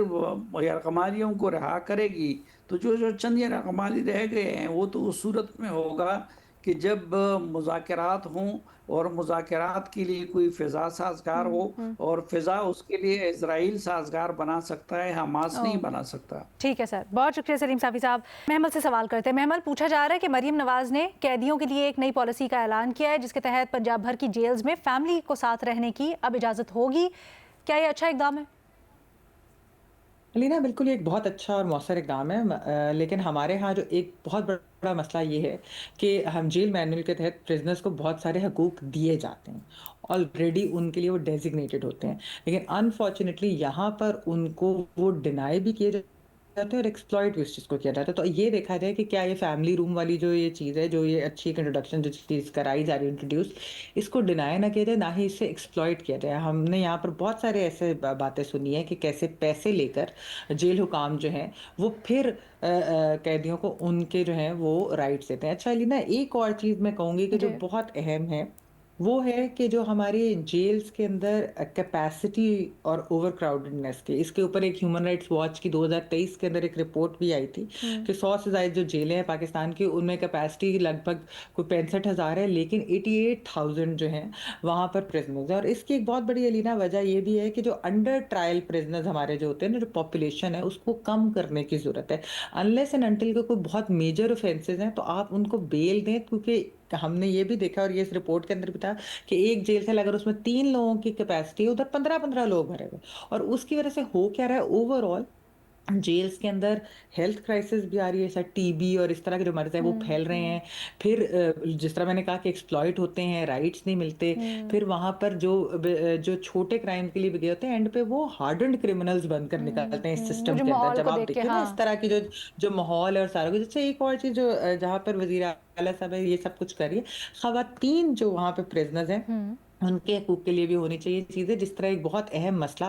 यरग़मालियों को रिहा करेगी तो जो चंद यरग़माली रह गए हैं वो तो उस सूरत में होगा कि जब मुज़ाकरात हों और मुज़ाकरात के लिए कोई फ़िज़ा साज़गार हो, और फ़िज़ा उसके लिए इज़राइल साज़गार बना सकता है, हमास नहीं बना सकता। ठीक है सर, बहुत शुक्रिया सलीम साफ़ी साहब। महमल से सवाल करते हैं। महमल, पूछा जा रहा है कि मरीम नवाज़ ने कैदियों के लिए एक नई पॉलिसी का ऐलान किया है जिसके तहत पंजाब भर की जेल्स में फैमिली को साथ रहने की अब इजाज़त होगी। क्या ये अच्छा इकदाम है? अलीना, बिल्कुल ये एक बहुत अच्छा और मौसर इक़दाम है। लेकिन हमारे यहाँ जो एक बहुत बड़ा मसला ये है कि हम जेल मैनुअल के तहत प्रिजनर्स को बहुत सारे हकूक़ दिए जाते हैं, ऑलरेडी उनके लिए वो डेजिग्नेटेड होते हैं, लेकिन अनफॉर्चुनेटली यहाँ पर उनको वो डिनाई भी किए जाते हैं और एक्सप्लॉइट भी उस चीज़ को किया जाता है। तो ये देखा जाए कि क्या ये फैमिली रूम वाली जो ये चीज़ है, जो ये अच्छी एक इंट्रोडक्शन जो चीज़ कराई जा रही है इंट्रोड्यूस, इसको डिनाई ना किया जाए, ना ही इससे एक्सप्लॉइट किया जाए। हमने यहाँ पर बहुत सारे ऐसे बातें सुनी है कि कैसे पैसे लेकर जेल हुकाम जो हैं वो फिर कैदियों को उनके जो हैं वो राइट्स देते हैं। अच्छा अलीना, एक और चीज़ मैं कहूँगी कि जो बहुत अहम है वो है कि जो हमारे जेल्स के अंदर कैपेसिटी और ओवर क्राउडेडनेस के, इसके ऊपर एक ह्यूमन राइट्स वॉच की 2023 के अंदर एक रिपोर्ट भी आई थी कि 100 से ज़्यादा जो जेलें हैं पाकिस्तान की, उनमें कैपेसिटी लगभग कोई 65,000 है, लेकिन 88,000 जो हैं वहाँ पर प्रिजनर्स हैं। और इसकी एक बहुत बड़ी अलीना वजह ये भी है कि जो अंडर ट्रायल प्रिजनर्स हमारे जो होते हैं ना, जो पॉपुलेशन है उसको कम करने की ज़रूरत है। अनलेस एंड अनटिल के कोई बहुत मेजर ऑफेंसेस हैं तो आप उनको बेल दें, क्योंकि हमने ये भी देखा और ये इस रिपोर्ट के अंदर भी था कि एक जेल सेल अगर उसमें 3 लोगों की कैपेसिटी है, उधर 15-15 लोग भरे हुए, और उसकी वजह से हो क्या रहा है, ओवरऑल जेल्स के अंदर हेल्थ क्राइसिस भी आ रही है, जैसा टीबी और इस तरह के जो मर्ज है वो फैल रहे हैं। फिर जिस तरह मैंने कहा कि एक्सप्लॉइट होते हैं, राइट्स नहीं मिलते। फिर वहां पर जो छोटे क्राइम के लिए भी गए होते हैं, एंड पे वो हार्डन्ड क्रिमिनल्स बनकर निकलते हैं इस सिस्टम के अंदर। जब आप देखिए ना इस तरह की जो माहौल है और सारा कुछ। जैसे एक और चीज जो जहाँ पर वजीर आला साहब है ये सब कुछ कर रही है, खवातीन जो वहाँ पे प्रिजनर्स हैं उनके हकूक़ के लिए भी होनी चाहिए चीज़ें। जिस तरह एक बहुत अहम मसला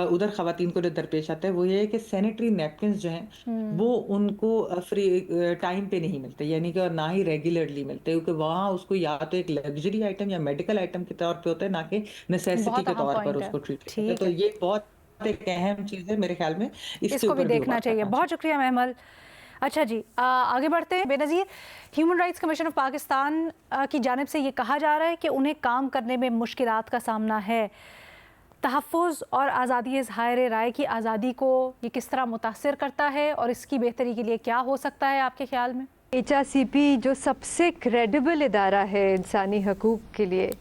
उधर ख़वातीन को जो दरपेश आता है वो ये है कि सैनिटरी नैपकिन्स जो हैं वो उनको फ्री टाइम पे नहीं मिलते, यानी कि और ना ही रेगुलरली मिलते, क्योंकि वहाँ उसको या तो एक लग्जरी आइटम या मेडिकल आइटम के तौर पे होता है, ना कि नेसेसिटी के तौर पर उसको ट्रीट करते हैं। तो ये बहुत एक अहम चीज़ है मेरे ख्याल में, इसको भी देखना चाहिए। बहुत शुक्रिया महमल। अच्छा जी, आगे बढ़ते हैं। Benazir, human rights commission of Pakistan की जानिब से ये कहा जा रहा है कि उन्हें काम करने में मुश्किलात का सामना है। तहफ़्फ़ुज़ और आज़ादी इज़हार राय की आज़ादी को ये किस तरह मुतासिर करता है और इसकी बेहतरी के लिए क्या हो सकता है आपके ख्याल में? HRCP जो सबसे क्रेडिबल इदारा है इंसानी हकूक़ के लिए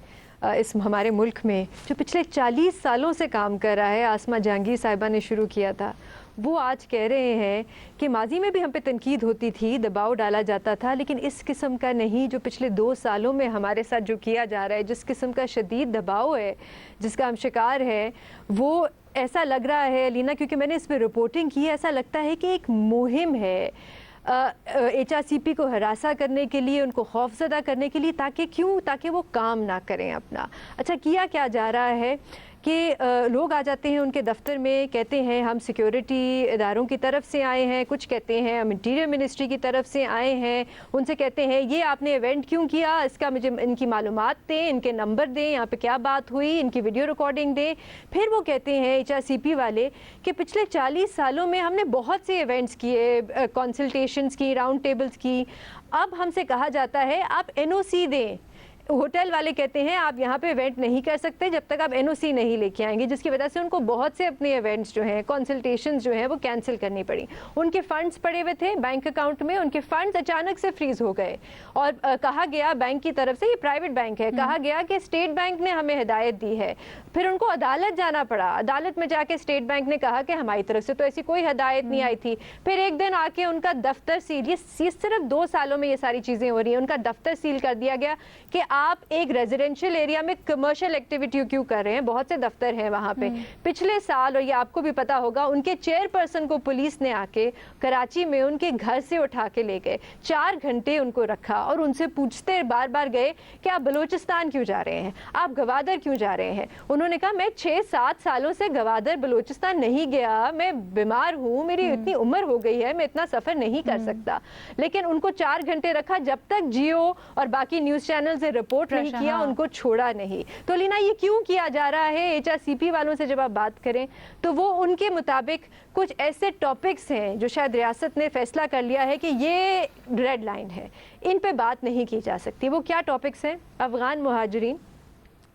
इस हमारे मुल्क में, जो पिछले 40 सालों से काम कर रहा है, आसमा जहांगीर साहिबा ने शुरू किया था, वो आज कह रहे हैं कि माजी में भी हम पे तनकीद होती थी, दबाव डाला जाता था, लेकिन इस किस्म का नहीं जो पिछले 2 सालों में हमारे साथ जो किया जा रहा है, जिस किस्म का शदीद दबाव है जिसका हम शिकार हैं, वो ऐसा लग रहा है अलीना, क्योंकि मैंने इस पर रिपोर्टिंग की है, ऐसा लगता है कि एक मुहिम है HRCP को हरासा करने के लिए, उनको खौफज़दा करने के लिए, ताकि वो काम ना करें अपना। अच्छा, किया क्या जा रहा है कि लोग आ जाते हैं उनके दफ्तर में, कहते हैं हम सिक्योरिटी इदारों की तरफ से आए हैं, कुछ कहते हैं हम इंटीरियर मिनिस्ट्री की तरफ से आए हैं, उनसे कहते हैं ये आपने इवेंट क्यों किया, इसका मुझे इनकी मालूमात दें, इनके नंबर दें, यहाँ पे क्या बात हुई, इनकी वीडियो रिकॉर्डिंग दें। फिर वो कहते हैं HRCP वाले कि पिछले 40 सालों में हमने बहुत से इवेंट्स किए, कंसल्टेशंस की, राउंड टेबल्स की, अब हमसे कहा जाता है आप NOC दें। होटल वाले कहते हैं आप यहाँ पे इवेंट नहीं कर सकते जब तक आप NOC नहीं लेके आएंगे, जिसकी वजह से उनको बहुत से अपने इवेंट्स जो हैं, कंसल्टेशंस जो हैं, वो कैंसिल करनी पड़ी। उनके फंड्स पड़े हुए थे बैंक अकाउंट में, उनके फंड्स अचानक से फ्रीज हो गए और कहा गया बैंक की तरफ से, ये प्राइवेट बैंक है, कहा गया कि स्टेट बैंक ने हमें हिदायत दी है। फिर उनको अदालत जाना पड़ा, अदालत में जाके स्टेट बैंक ने कहा कि हमारी तरफ से तो ऐसी कोई हिदायत नहीं आई थी। फिर एक दिन आके उनका दफ्तर सील, ये सिर्फ 2 सालों में ये सारी चीज़ें हो रही हैं, उनका दफ्तर सील कर दिया गया कि आप एक रेजिडेंशियल एरिया में कमर्शियल एक्टिविटी क्यों कर रहे हैं, बहुत से दफ्तर हैं वहाँ पे। पिछले साल, और ये आपको भी पता होगा, उनके चेयरपर्सन को पुलिस ने आके कराची में उनके घर से उठा के ले गए, 4 घंटे उनको रखा और उनसे पूछते बार बार गए कि आप बलूचिस्तान क्यों जा रहे हैं, आप गवादर क्यों जा रहे हैं। उन्होंने कहा मैं 6-7 सालों से गवादर बलूचिस्तान नहीं गया, मैं बीमार हूँ, मेरी इतनी उम्र हो गई है, मैं इतना सफ़र नहीं कर सकता। लेकिन उनको 4 घंटे रखा, जब तक जियो और बाकी न्यूज़ चैनल से सपोर्ट नहीं प्रेशर, किया, हाँ। उनको छोड़ा नहीं। तो लीना ये क्यों किया जा रहा है? HRCP वालों से जब आप बात करें तो वो उनके मुताबिक कुछ ऐसे टॉपिक्स हैं जो शायद रियासत ने फैसला कर लिया है कि ये रेड लाइन है, इन पे बात नहीं की जा सकती। वो क्या टॉपिक्स हैं? अफगान मुहाजिरीन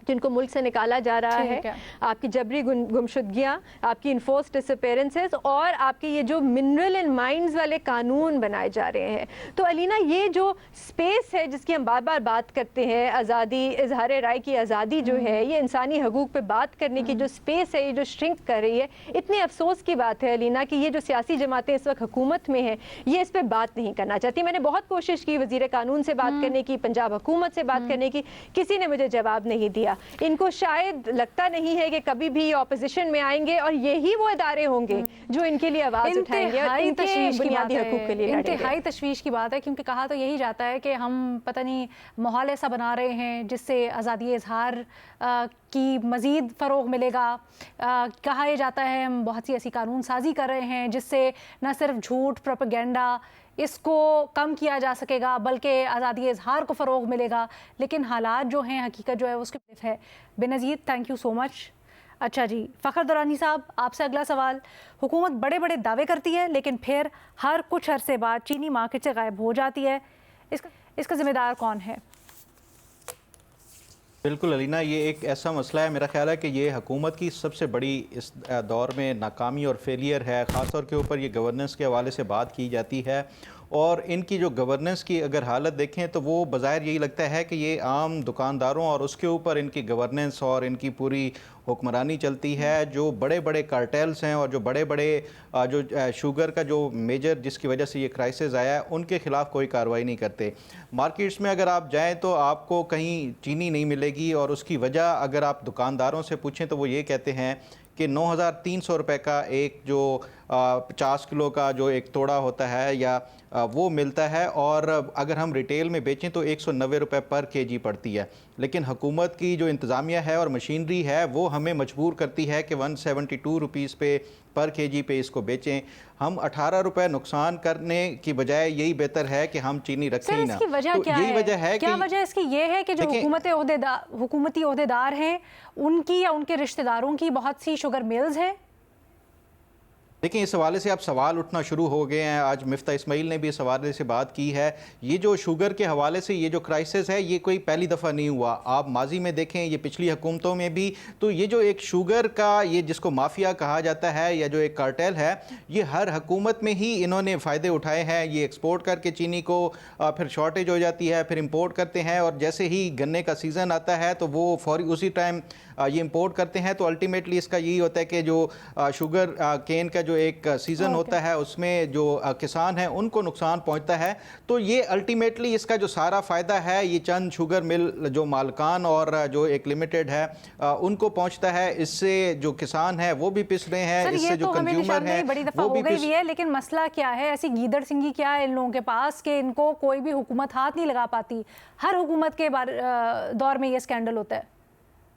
जिनको मुल्क से निकाला जा रहा ठीक है, है। आपकी जबरी गुमशुदगियाँ, आपकी इन्फोर्स डिसअपेरेंसेस और आपके ये जो मिनरल एंड माइंस वाले कानून बनाए जा रहे हैं। तो अलीना ये जो स्पेस है जिसकी हम बार बार बात करते हैं, आज़ादी, इजहार राय की आज़ादी जो है, ये इंसानी हकूक़ पे बात करने की जो स्पेस है, ये जो श्रिंक कर रही है, इतनी अफसोस की बात है अलीना कि ये जो सियासी जमातें इस वक्त हुकूमत में हैं ये इस पर बात नहीं करना चाहती। मैंने बहुत कोशिश की वज़ीर कानून से बात करने की, पंजाब हुकूमत से बात करने की, किसी ने मुझे जवाब नहीं दिया। इनको शायद लगता नहीं है कि कभी भी ऑपोजिशन में आएंगे और यही वो इदारे होंगे जो इनके लिए आवाज उठाएंगे और इनके बुनियादी हकूक के लिए लड़ेंगे। इंतहाई तशवीश की बात है, क्योंकि कहा तो यही जाता है कि हम पता नहीं माहौल ऐसा बना रहे हैं जिससे आज़ादी इजहार की मज़ीद फ़रोग मिलेगा। कहा यह जाता है हम बहुत सी ऐसी कानून साजी कर रहे हैं जिससे न सिर्फ झूठ, प्रोपेगेंडा इसको कम किया जा सकेगा बल्कि आज़ादी इजहार को फ़रोग मिलेगा। लेकिन हालात जो हैं, हकीकत जो है उसके मुख्तलिफ है। Benazir, thank you so much. अच्छा जी, फ़खर दुरानी साहब, आपसे अगला सवाल। हुकूमत बड़े बड़े दावे करती है लेकिन फिर हर कुछ अरसे बाद चीनी मार्केट से गायब हो जाती है, इसका ज़िम्मेदार कौन है? बिल्कुल अलीना, ये एक ऐसा मसला है, मेरा ख्याल है कि ये हुकूमत की सबसे बड़ी इस दौर में नाकामी और फेलियर है। ख़ास तौर के ऊपर ये गवर्नेंस के हवाले से बात की जाती है और इनकी जो गवर्नेंस की अगर हालत देखें तो वो बज़ाहिर यही लगता है कि ये आम दुकानदारों और उसके ऊपर इनकी गवर्नेंस और इनकी पूरी हुक्मरानी चलती है। जो बड़े बड़े कार्टेल्स हैं और जो बड़े बड़े जो शुगर का जो मेजर जिसकी वजह से ये क्राइसिस आया है, उनके ख़िलाफ़ कोई कार्रवाई नहीं करते। मार्केट्स में अगर आप जाएँ तो आपको कहीं चीनी नहीं मिलेगी और उसकी वजह अगर आप दुकानदारों से पूछें तो वो ये कहते हैं कि 9,300 रुपये का एक जो 50 किलो का जो एक तोड़ा होता है या वो मिलता है और अगर हम रिटेल में बेचें तो 190 रुपये पर केजी पड़ती है। लेकिन हुकूमत की जो इंतज़ामिया है और मशीनरी है वो हमें मजबूर करती है कि 172 रुपीज़ पे पर केजी पे इसको बेचें। हम 18 रुपये नुकसान करने की बजाय यही बेहतर है कि हम चीनी रखें ही ना। इसकी वजह तो क्या यही है? वजह है क्या कि वजह इसकी ये है कि जो हुकूमती ओहदेदार हैं उनकी या उनके रिश्तेदारों की बहुत सी शुगर मिल्स हैं? देखिए, इस हवाले से अब सवाल उठना शुरू हो गए हैं। आज मिफ्ता इस्माइल ने भी इस हवाले से बात की है। ये जो शुगर के हवाले से ये जो क्राइसिस है ये कोई पहली दफ़ा नहीं हुआ। आप माजी में देखें, ये पिछली हुकूमतों में भी, तो ये जो एक शुगर का ये जिसको माफिया कहा जाता है या जो एक कार्टेल है, ये हर हुकूमत में ही इन्होंने फ़ायदे उठाए हैं। ये एक्सपोर्ट करके चीनी को फिर शॉर्टेज हो जाती है, फिर इम्पोर्ट करते हैं और जैसे ही गन्ने का सीज़न आता है तो वो फौरी उसी टाइम ये इम्पोर्ट करते हैं। तो अल्टीमेटली इसका यही होता है कि जो शुगर केन का जो एक सीज़न होता है उसमें जो किसान हैं उनको नुकसान पहुंचता है। तो ये अल्टीमेटली इसका जो सारा फ़ायदा है ये चंद शुगर मिल जो मालकान और जो एक लिमिटेड है उनको पहुंचता है। इससे जो किसान है वो भी पिस रहे हैं, इससे जो कंज्यूमर है बड़ी दफ़ा हो गई भी है। लेकिन मसला क्या है, ऐसी गीदड़ सिंगी क्या है इन लोगों के पास कि इनको कोई भी हुकूमत हाथ नहीं लगा पाती? हर हुकूमत के दौर में ये स्कैंडल होता है।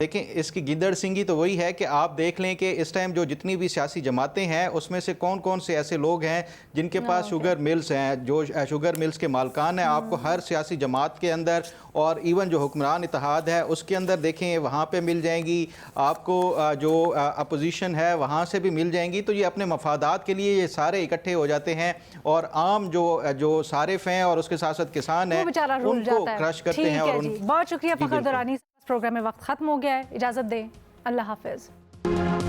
देखें, इसकी गिद्दड़ सिंगी तो वही है कि आप देख लें कि इस टाइम जो जितनी भी सियासी जमातें हैं उसमें से कौन कौन से ऐसे लोग हैं जिनके पास शुगर मिल्स हैं, जो शुगर मिल्स के मालकान हैं। आपको हर सियासी जमात के अंदर और इवन जो हुक्मरान इत्तेहाद है उसके अंदर देखें वहाँ पे मिल जाएंगी आपको, जो अपोजिशन है वहाँ से भी मिल जाएंगी। तो ये अपने मफादात के लिए ये सारे इकट्ठे हो जाते हैं और आम जो सारिफ हैं और उसके साथ साथ किसान हैं उनको क्रश करते हैं। और बहुत शुक्रिया फ़खर दुरानी। प्रोग्राम में वक्त ख़त्म हो गया है, इजाज़त दें, अल्लाह हाफ़िज़।